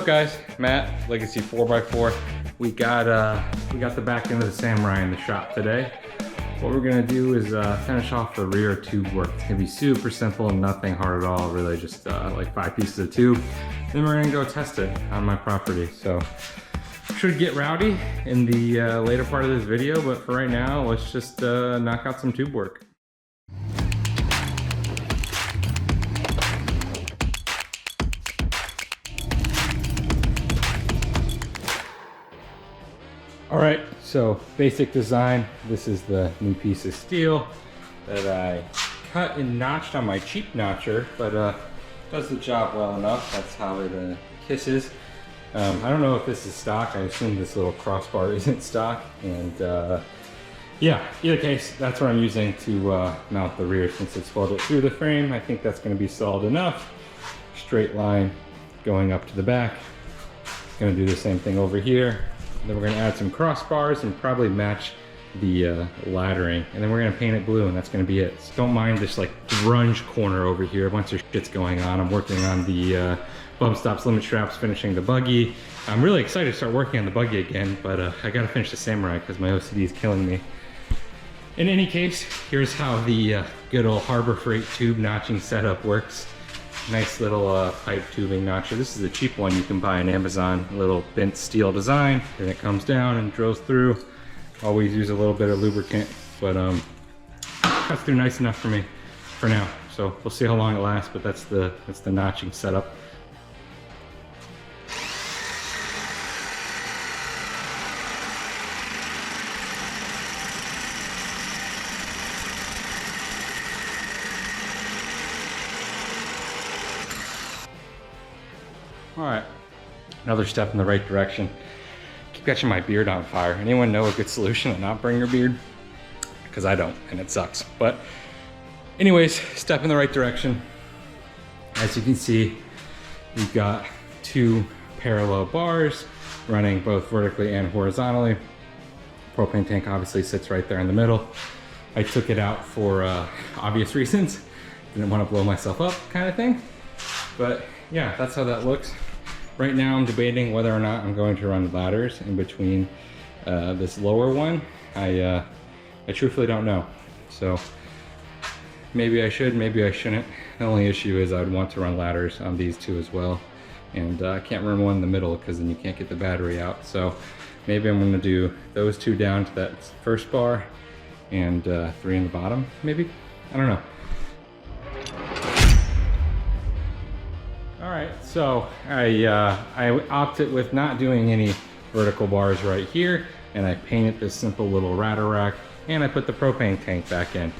guys? Matt, Legacy 4x4. We got the back end of the Samurai in the shop today. What we're gonna do is finish off the rear tube work. It's gonna be super simple and nothing hard at all, really just like 5 pieces of tube. Then we're gonna go test it on my property. So should get rowdy in the later part of this video, but for right now, let's just knock out some tube work. All right, so basic design. This is the new piece of steel that I cut and notched on my cheap notcher, but does the job well enough. That's how it kisses. I don't know if this is stock. I assume this little crossbar isn't stock. And yeah, either case, that's what I'm using to mount the rear since it's welded through the frame. I think that's gonna be solid enough. Straight line going up to the back. Gonna do the same thing over here. Then we're gonna add some crossbars and probably match the laddering. And then we're gonna paint it blue and that's gonna be it. So don't mind this like grunge corner over here. A bunch of shit's going on. I'm working on the bump stops, limit straps, finishing the buggy. I'm really excited to start working on the buggy again, but I gotta finish the Samurai because my OCD is killing me. In any case, here's how the good old Harbor Freight tube notching setup works. Nice little pipe tubing notcher. This is a cheap one you can buy on Amazon. A little bent steel design. Then it comes down and drills through. Always use a little bit of lubricant, but cuts through nice enough for me for now. So we'll see how long it lasts, but that's the notching setup. All right, another step in the right direction. Keep catching my beard on fire. Anyone know a good solution to not burn your beard? Because I don't, and it sucks. But anyways, step in the right direction. As you can see, we've got 2 parallel bars running both vertically and horizontally. Propane tank obviously sits right there in the middle. I took it out for obvious reasons. Didn't want to blow myself up kind of thing. But yeah, that's how that looks. Right now I'm debating whether or not I'm going to run ladders in between this lower one. I truthfully don't know. So maybe I should, maybe I shouldn't. The only issue is I'd want to run ladders on these 2 as well. And I can't run one in the middle because then you can't get the battery out. So maybe I'm gonna do those 2 down to that first bar and 3 in the bottom, maybe? I don't know. All right, so I opted with not doing any vertical bars right here, and I painted this simple little radar rack, and I put the propane tank back in.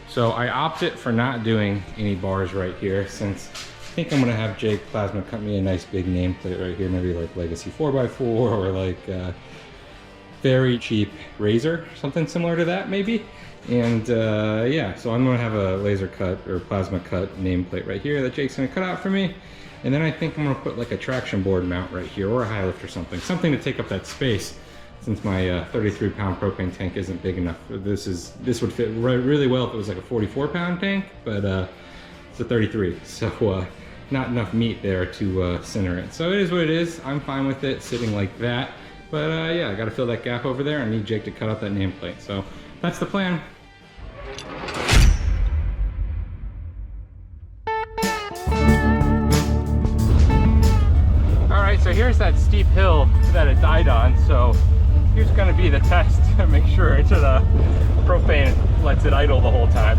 So I opted for not doing any bars right here, since I think I'm gonna have Jake Plasma cut me a nice big nameplate right here, maybe like Legacy 4x4 or like very cheap Razor, something similar to that maybe. And yeah, so I'm gonna have a laser cut or plasma cut nameplate right here that Jake's gonna cut out for me. And then I think I'm gonna put like a traction board mount right here or a high lift or something to take up that space since my 33-pound propane tank isn't big enough. This would fit really well if it was like a 44-pound tank, but it's a 33, so not enough meat there to center it. So it is what it is. I'm fine with it sitting like that. But yeah, I gotta fill that gap over there. I need Jake to cut out that nameplate. So that's the plan. So here's that steep hill that it died on. So here's gonna be the test to make sure the propane lets it idle the whole time.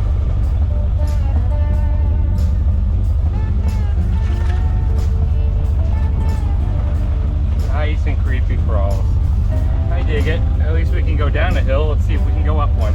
Nice and creepy crawls. I dig it. At least we can go down the hill. Let's see if we can go up one.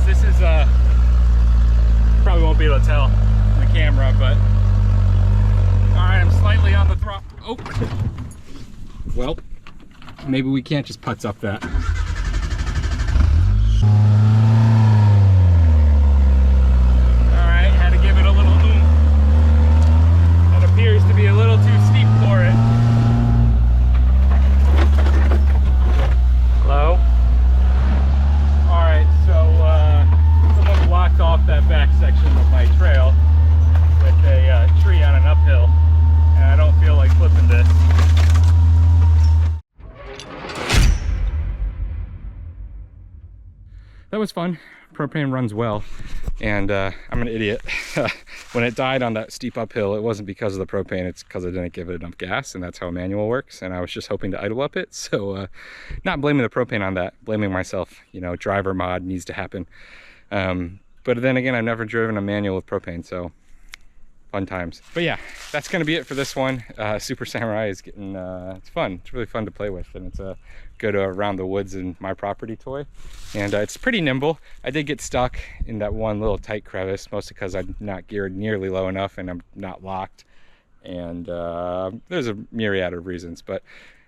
this is probably won't be able to tell in the camera, but all right, I'm slightly on the throttle. Oh, well, maybe we can't just putz up that. All right, had to give it a little oomph. That appears to be a little too steep for it. Hello? All right, so someone blocked off that back section of my trail with a tree on an uphill, and I don't feel like flipping this. That was fun. Propane runs well, and I'm an idiot. When it died on that steep uphill, it wasn't because of the propane, it's because I didn't give it enough gas, and that's how a manual works, and I was just hoping to idle up it. So not blaming the propane on that, blaming myself. You know, driver mod needs to happen. But then again, I've never driven a manual with propane, so fun times. But yeah, that's gonna be it for this one. Super Samurai is getting, it's fun. It's really fun to play with, and it's a good around the woods in my property toy. And it's pretty nimble. I did get stuck in that one little tight crevice, mostly because I'm not geared nearly low enough and I'm not locked. And there's a myriad of reasons, but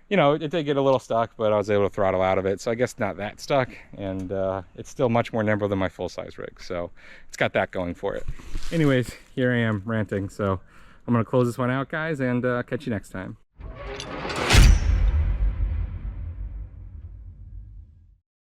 you know, it did get a little stuck, but I was able to throttle out of it. So I guess not that stuck, and it's still much more nimble than my full-size rig. So it's got that going for it. Anyways, here I am ranting. So I'm gonna close this one out, guys, and catch you next time.